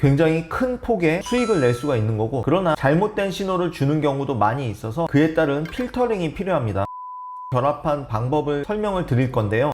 굉장히 큰 폭의 수익을 낼 수가 있는 거고, 그러나 잘못된 신호를 주는 경우도 많이 있어서 그에 따른 필터링이 필요합니다. 결합한 방법을 설명을 드릴 건데요.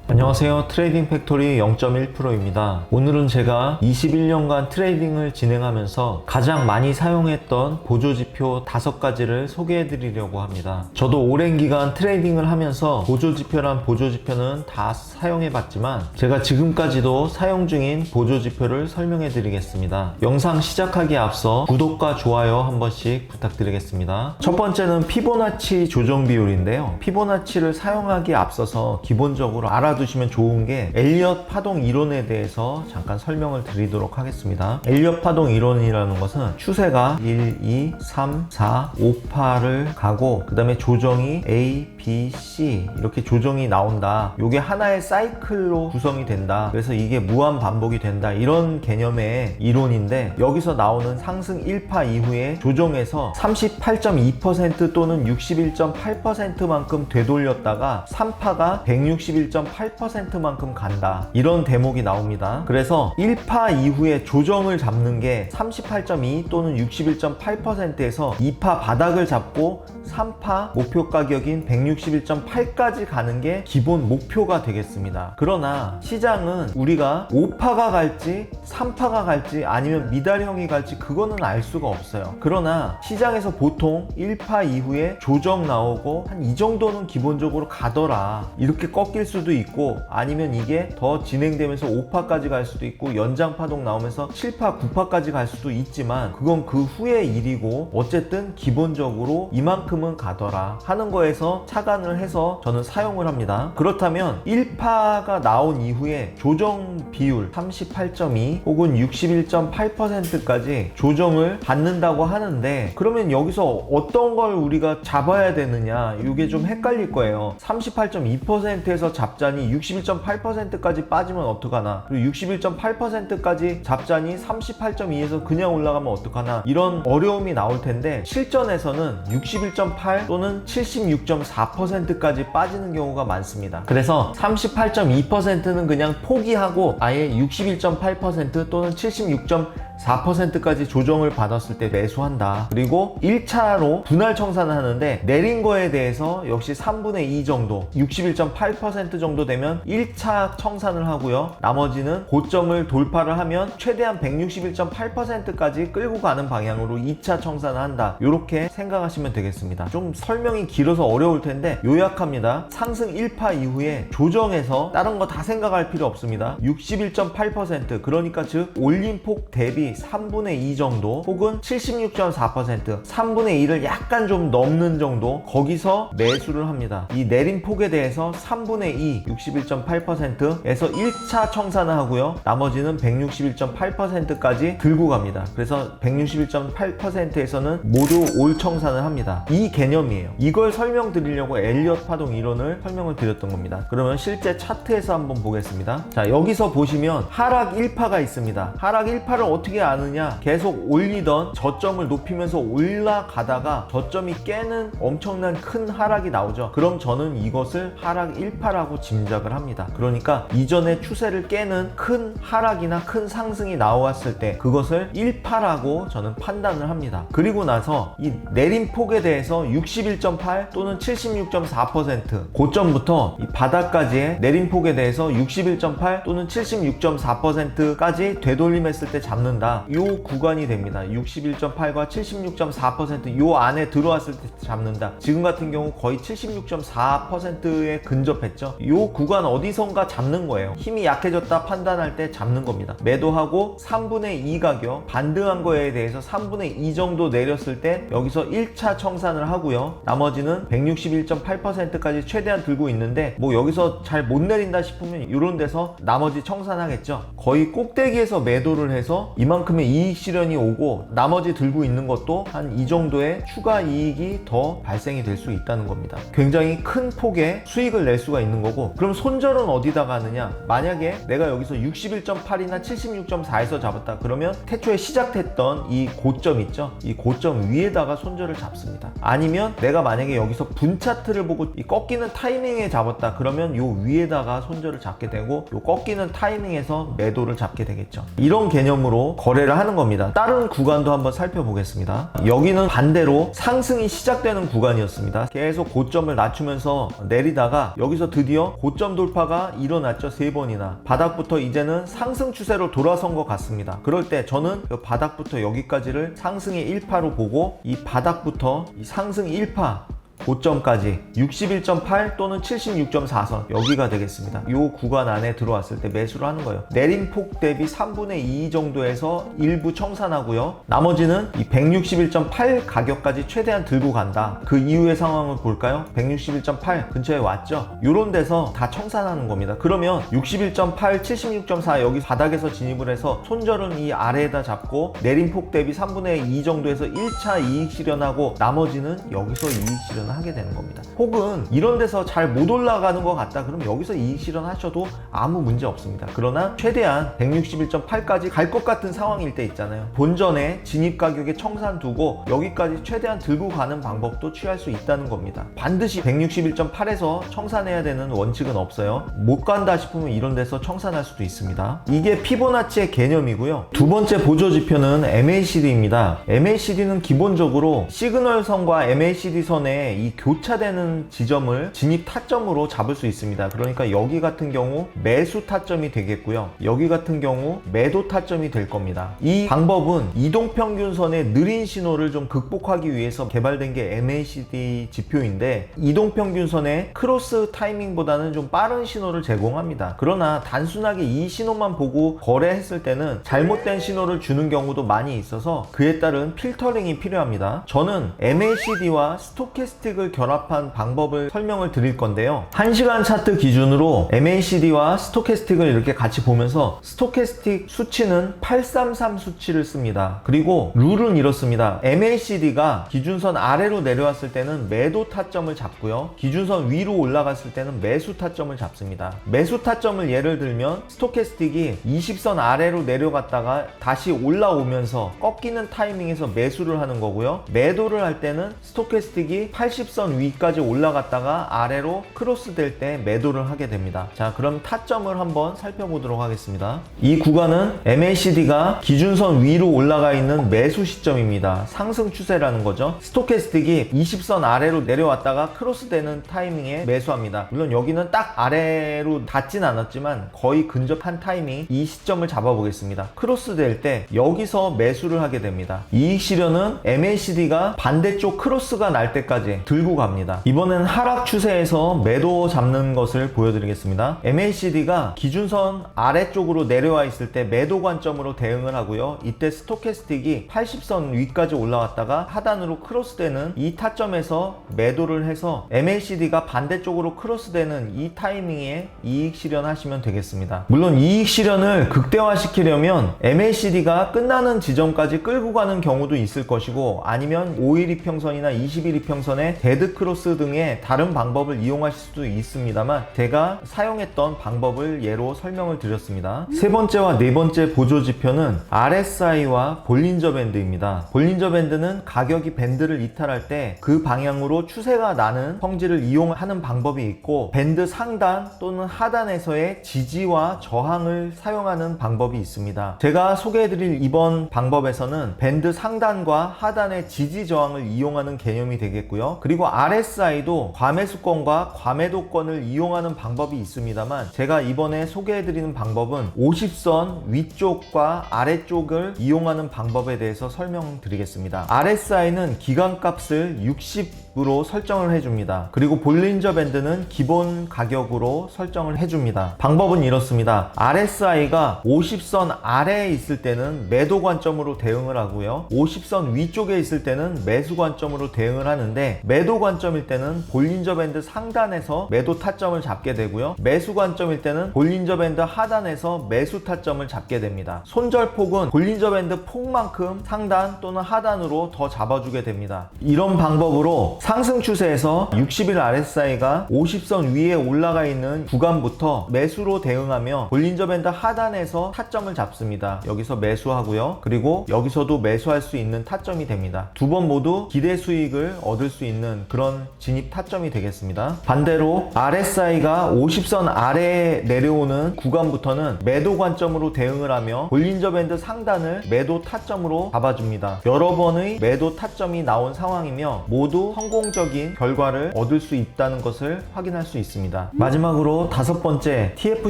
안녕하세요. 트레이딩 팩토리 0.1%입니다. 오늘은 제가 21년간 트레이딩을 진행하면서 가장 많이 사용했던 보조지표 5가지를 소개해 드리려고 합니다. 저도 오랜 기간 트레이딩을 하면서 보조지표는 다 사용해 봤지만 제가 지금까지도 사용 중인 보조지표를 설명해 드리겠습니다. 영상 시작하기에 앞서 구독과 좋아요 한 번씩 부탁드리겠습니다. 첫 번째는 피보나치 조정 비율인데요. 피보나치를 사용하기에 앞서서 기본적으로 알아두시면 좋은 게 엘리엇 파동 이론에 대해서 잠깐 설명을 드리도록 하겠습니다. 엘리엇 파동 이론이라는 것은 추세가 1, 2, 3, 4, 5파를 가고 그 다음에 조정이 A, B, C 이렇게 조정이 나온다. 이게 하나의 사이클로 구성이 된다. 그래서 이게 무한 반복이 된다. 이런 개념의 이론인데, 여기서 나오는 상승 1파 이후에 조정에서 38.2% 또는 61.8%만큼 되돌렸다가 3파가 161.8%만큼 간다. 이런 대목이 나옵니다. 그래서 1파 이후에 조정을 잡는 게 38.2 또는 61.8%에서 2파 바닥을 잡고 3파 목표 가격인 161.8까지 가는 게 기본 목표가 되겠습니다. 그러나 시장은 우리가 5파가 갈지 3파가 갈지 아니면 미달형이 갈지 그거는 알 수가 없어요. 그러나 시장에서 보통 1파 이후에 조정 나오고 한 이 정도는 기본적으로 가더라. 이렇게 꺾일 수도 있고, 아니면 이게 더 진행되면서 5파까지 갈 수도 있고 연장 파동 나오면서 7파, 9파까지 갈 수도 있지만 그건 그 후의 일이고, 어쨌든 기본적으로 이만큼은 가더라 하는 거에서 착안을 해서 저는 사용을 합니다. 그렇다면 1파가 나온 이후에 조정 비율 38.2 혹은 61.8%까지 조정을 받는다고 하는데, 그러면 여기서 어떤 걸 우리가 잡아야 되느냐, 이게 좀 헷갈릴 거예요. 38.2%에서 잡자니 61.8%까지 빠지면 어떡하나, 그리고 61.8%까지 잡자니 38.2에서 그냥 올라가면 어떡하나, 이런 어려움이 나올 텐데, 실전에서는 61.8 또는 76.4%까지 빠지는 경우가 많습니다. 그래서 38.2%는 그냥 포기하고 아예 61.8% 또는 76.4%까지 조정을 받았을 때 매수한다. 그리고 1차로 분할 청산을 하는데, 내린 거에 대해서 역시 3분의 2 정도, 61.8% 정도 되면 1차 청산을 하고요. 나머지는 고점을 돌파를 하면 최대한 161.8%까지 끌고 가는 방향으로 2차 청산을 한다. 이렇게 생각하시면 되겠습니다. 좀 설명이 길어서 어려울 텐데 요약합니다. 상승 1파 이후에 조정해서 다른 거 다 생각할 필요 없습니다. 61.8%, 그러니까 즉 올림폭 대비 3분의 2 정도 혹은 76.4%, 3분의 2를 약간 좀 넘는 정도, 거기서 매수를 합니다. 이 내린 폭에 대해서 3분의 2, 61.8%에서 1차 청산을 하고요. 나머지는 161.8%까지 들고 갑니다. 그래서 161.8%에서는 모두 올 청산을 합니다. 이 개념이에요. 이걸 설명드리려고 엘리엇 파동 이론을 설명을 드렸던 겁니다. 그러면 실제 차트에서 한번 보겠습니다. 자, 여기서 보시면 하락 1파가 있습니다. 하락 1파를 어떻게 아느냐, 계속 올리던 저점을 높이면서 올라가다가 저점이 깨는 엄청난 큰 하락이 나오죠. 그럼 저는 이것을 하락 1파라고 짐작을 합니다. 그러니까 이전의 추세를 깨는 큰 하락이나 큰 상승이 나왔을 때 그것을 1파라고 저는 판단을 합니다. 그리고 나서 이 내린 폭에 대해서 61.8 또는 76.4%, 고점부터 이 바닥까지의 내린 폭에 대해서 61.8 또는 76.4%까지 되돌림했을 때 잡는다. 이 구간이 됩니다. 61.8과 76.4% 이 안에 들어왔을 때 잡는다. 지금 같은 경우 거의 76.4%에 근접했죠. 이 구간 어디선가 잡는 거예요. 힘이 약해졌다 판단할 때 잡는 겁니다. 매도하고 3분의 2 가격 반등한 거에 대해서 3분의 2 정도 내렸을 때 여기서 1차 청산을 하고요. 나머지는 161.8%까지 최대한 들고 있는데, 뭐 여기서 잘 못 내린다 싶으면 이런 데서 나머지 청산하겠죠. 거의 꼭대기에서 매도를 해서 이만큼 그만큼의 이익 실현이 오고 나머지 들고 있는 것도 한 이 정도의 추가 이익이 더 발생이 될 수 있다는 겁니다. 굉장히 큰 폭의 수익을 낼 수가 있는 거고, 그럼 손절은 어디다 가느냐? 만약에 내가 여기서 61.8이나 76.4에서 잡았다 그러면 태초에 시작했던 이 고점 있죠? 이 고점 위에다가 손절을 잡습니다. 아니면 내가 만약에 여기서 분 차트를 보고 이 꺾이는 타이밍에 잡았다 그러면 요 위에다가 손절을 잡게 되고, 요 꺾이는 타이밍에서 매도를 잡게 되겠죠. 이런 개념으로 거래를 하는 겁니다. 다른 구간도 한번 살펴보겠습니다. 여기는 반대로 상승이 시작되는 구간이었습니다. 계속 고점을 낮추면서 내리다가 여기서 드디어 고점 돌파가 일어났죠. 3번이나. 바닥부터 이제는 상승 추세로 돌아선 것 같습니다. 그럴 때 저는 그 바닥부터 여기까지를 상승의 1파로 보고, 이 바닥부터 이 상승 1파 고점까지 61.8 또는 76.4선 여기가 되겠습니다. 이 구간 안에 들어왔을 때 매수를 하는 거예요. 내림폭 대비 3분의 2 정도에서 일부 청산하고요. 나머지는 이 161.8 가격까지 최대한 들고 간다. 그 이후의 상황을 볼까요? 161.8 근처에 왔죠. 이런 데서 다 청산하는 겁니다. 그러면 61.8, 76.4 여기 바닥에서 진입을 해서 손절은 이 아래에다 잡고 내림폭 대비 3분의 2 정도에서 1차 이익 실현하고 나머지는 여기서 이익 실현 하게 되는 겁니다. 혹은 이런 데서 잘 못 올라가는 것 같다 그러면 여기서 이익 실현하셔도 아무 문제 없습니다. 그러나 최대한 161.8까지 갈 것 같은 상황일 때 있잖아요. 본전에 진입 가격에 청산 두고 여기까지 최대한 들고 가는 방법도 취할 수 있다는 겁니다. 반드시 161.8에서 청산해야 되는 원칙은 없어요. 못 간다 싶으면 이런 데서 청산할 수도 있습니다. 이게 피보나치의 개념이고요. 두 번째 보조 지표는 MACD입니다. MACD는 기본적으로 시그널선과 MACD 선에 이 교차되는 지점을 진입 타점으로 잡을 수 있습니다. 그러니까 여기 같은 경우 매수 타점이 되겠고요. 여기 같은 경우 매도 타점이 될 겁니다. 이 방법은 이동평균선의 느린 신호를 좀 극복하기 위해서 개발된 게 MACD 지표인데, 이동평균선의 크로스 타이밍보다는 좀 빠른 신호를 제공합니다. 그러나 단순하게 이 신호만 보고 거래했을 때는 잘못된 신호를 주는 경우도 많이 있어서 그에 따른 필터링이 필요합니다. 저는 MACD와 스토캐스틱을 결합한 방법을 설명을 드릴 건데요. 1시간 차트 기준으로 MACD와 스토캐스틱을 이렇게 같이 보면서 스토캐스틱 수치는 833 수치를 씁니다. 그리고 룰은 이렇습니다. MACD가 기준선 아래로 내려왔을 때는 매도 타점을 잡고요. 기준선 위로 올라갔을 때는 매수 타점을 잡습니다. 매수 타점을 예를 들면 스토캐스틱이 20선 아래로 내려갔다가 다시 올라오면서 꺾이는 타이밍에서 매수를 하는 거고요. 매도를 할 때는 스토캐스틱이 80선 위까지 올라갔다가 아래로 크로스 될 때 매도를 하게 됩니다. 자, 그럼 타점을 한번 살펴보도록 하겠습니다. 이 구간은 MACD가 기준선 위로 올라가 있는 매수 시점입니다. 상승 추세라는 거죠. 스토캐스틱이 20선 아래로 내려왔다가 크로스 되는 타이밍에 매수합니다. 물론 여기는 딱 아래로 닿진 않았지만 거의 근접한 타이밍, 이 시점을 잡아보겠습니다. 크로스 될 때 여기서 매수를 하게 됩니다. 이익 실현은 MACD가 반대쪽 크로스가 날 때까지 들고 갑니다. 이번엔 하락 추세에서 매도 잡는 것을 보여드리겠습니다. MACD가 기준선 아래쪽으로 내려와 있을 때 매도 관점으로 대응을 하고요. 이때 스토캐스틱이 80선 위까지 올라왔다가 하단으로 크로스되는 이 타점에서 매도를 해서 MACD가 반대쪽으로 크로스되는 이 타이밍에 이익 실현하시면 되겠습니다. 물론 이익 실현을 극대화시키려면 MACD가 끝나는 지점까지 끌고 가는 경우도 있을 것이고, 아니면 5일 이평선이나 20일 이평선의 데드크로스 등의 다른 방법을 이용하실 수도 있습니다만, 제가 사용했던 방법을 예로 설명을 드렸습니다. 세 번째와 네 번째 보조 지표는 RSI와 볼린저 밴드입니다. 볼린저 밴드는 가격이 밴드를 이탈할 때 그 방향으로 추세가 나는 성질을 이용하는 방법이 있고, 밴드 상단 또는 하단에서의 지지와 저항을 사용하는 방법이 있습니다. 제가 소개해드릴 이번 방법에서는 밴드 상단과 하단의 지지 저항을 이용하는 개념이 되겠고요. 그리고 RSI도 과매수권과 과매도권을 이용하는 방법이 있습니다만, 제가 이번에 소개해드리는 방법은 50선 위쪽과 아래쪽을 이용하는 방법에 대해서 설명드리겠습니다. RSI는 기간값을 60 50으로 설정을 해줍니다. 그리고 볼린저 밴드는 기본 가격으로 설정을 해줍니다. 방법은 이렇습니다. RSI가 50선 아래에 있을 때는 매도 관점으로 대응을 하고요, 50선 위쪽에 있을 때는 매수 관점으로 대응을 하는데, 매도 관점일 때는 볼린저 밴드 상단에서 매도 타점을 잡게 되고요, 매수 관점일 때는 볼린저 밴드 하단에서 매수 타점을 잡게 됩니다. 손절폭은 볼린저 밴드 폭만큼 상단 또는 하단으로 더 잡아주게 됩니다. 이런 방법으로 상승 추세에서 60일 RSI가 50선 위에 올라가 있는 구간부터 매수로 대응하며 볼린저 밴드 하단에서 타점을 잡습니다. 여기서 매수하고요, 그리고 여기서도 매수할 수 있는 타점이 됩니다. 두 번 모두 기대 수익을 얻을 수 있는 그런 진입 타점이 되겠습니다. 반대로 RSI가 50선 아래에 내려오는 구간부터는 매도 관점으로 대응을 하며 볼린저 밴드 상단을 매도 타점으로 잡아줍니다. 여러 번의 매도 타점이 나온 상황이며 모두 성공적인 결과를 얻을 수 있다는 것을 확인할 수 있습니다. 마지막으로 다섯 번째, TF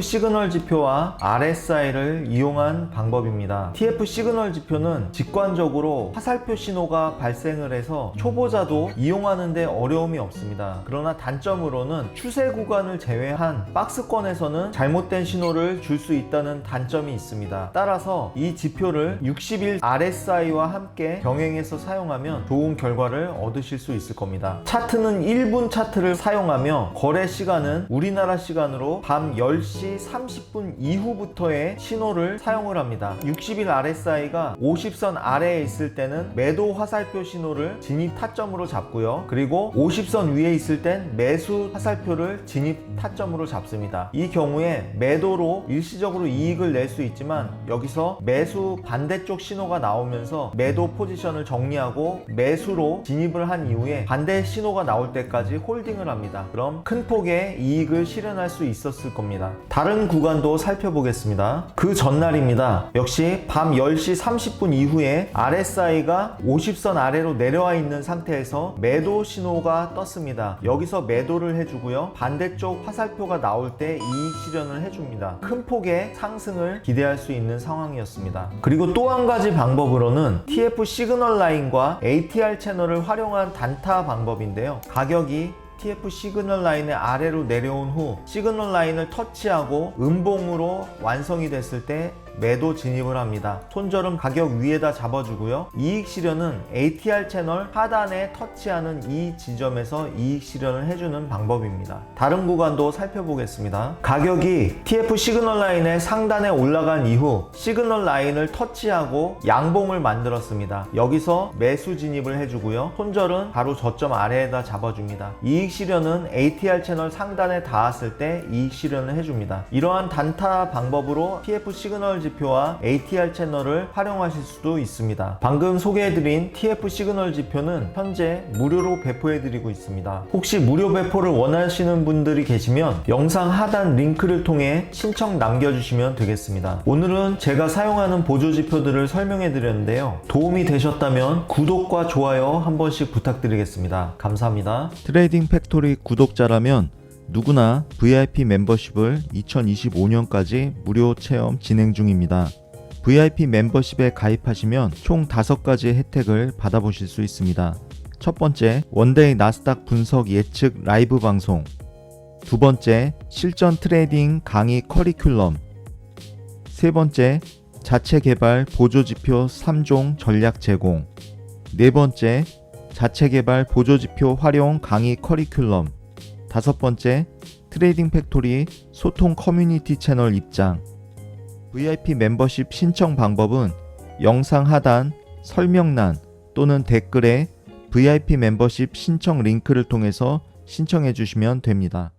시그널 지표와 RSI를 이용한 방법입니다. TF 시그널 지표는 직관적으로 화살표 신호가 발생을 해서 초보자도 이용하는데 어려움이 없습니다. 그러나 단점으로는 추세 구간을 제외한 박스권에서는 잘못된 신호를 줄 수 있다는 단점이 있습니다. 따라서 이 지표를 60일 RSI와 함께 병행해서 사용하면 좋은 결과를 얻으실 수 있을 겁니다. 차트는 1분 차트를 사용하며 거래 시간은 우리나라 시간으로 밤 10시 30분 이후부터의 신호를 사용을 합니다. 60일 RSI가 50선 아래에 있을 때는 매도 화살표 신호를 진입 타점으로 잡고요, 그리고 50선 위에 있을 땐 매수 화살표를 진입 타점으로 잡습니다. 이 경우에 매도로 일시적으로 이익을 낼 수 있지만, 여기서 매수 반대쪽 신호가 나오면서 매도 포지션을 정리하고 매수로 진입을 한 이후에 반대 신호가 나올 때까지 홀딩을 합니다. 그럼 큰 폭의 이익을 실현할 수 있었을 겁니다. 다른 구간도 살펴보겠습니다. 그 전날입니다. 역시 밤 10시 30분 이후에 RSI가 50선 아래로 내려와 있는 상태에서 매도 신호가 떴습니다. 여기서 매도를 해주고요, 반대쪽 화살표가 나올 때 이익 실현을 해줍니다. 큰 폭의 상승을 기대할 수 있는 상황이었습니다. 그리고 또 한 가지 방법으로는 TF 시그널 라인과 ATR 채널을 활용한 단타 방법인데요, 가격이 TF 시그널 라인의 아래로 내려온 후 시그널 라인을 터치하고 음봉으로 완성이 됐을 때 매도 진입을 합니다. 손절은 가격 위에다 잡아주고요, 이익 실현은 ATR 채널 하단에 터치하는 이 지점에서 이익 실현을 해주는 방법입니다. 다른 구간도 살펴보겠습니다. 가격이 TF 시그널 라인의 상단에 올라간 이후 시그널 라인을 터치하고 양봉을 만들었습니다. 여기서 매수 진입을 해주고요, 손절은 바로 저점 아래에다 잡아줍니다. 이익 실현은 ATR 채널 상단에 닿았을 때 이익 실현을 해줍니다. 이러한 단타 방법으로 TF 시그널 지표와 ATR 채널을 활용하실 수도 있습니다. 방금 소개해드린 TF 시그널 지표는 현재 무료로 배포해드리고 있습니다. 혹시 무료 배포를 원하시는 분들이 계시면 영상 하단 링크를 통해 신청 남겨주시면 되겠습니다. 오늘은 제가 사용하는 보조지표들을 설명해드렸는데요, 도움이 되셨다면 구독과 좋아요 한 번씩 부탁드리겠습니다. 감사합니다. 트레이딩 팩토리 구독자라면 누구나 VIP 멤버십을 2025년까지 무료 체험 진행 중입니다. VIP 멤버십에 가입하시면 총 5가지 혜택을 받아보실 수 있습니다. 첫 번째, 원데이 나스닥 분석 예측 라이브 방송. 두 번째, 실전 트레이딩 강의 커리큘럼. 세 번째, 자체 개발 보조지표 3종 전략 제공. 네 번째, 자체 개발 보조지표 활용 강의 커리큘럼. 다섯 번째, 트레이딩 팩토리 소통 커뮤니티 채널 입장. VIP 멤버십 신청 방법은 영상 하단 설명란 또는 댓글에 VIP 멤버십 신청 링크를 통해서 신청해 주시면 됩니다.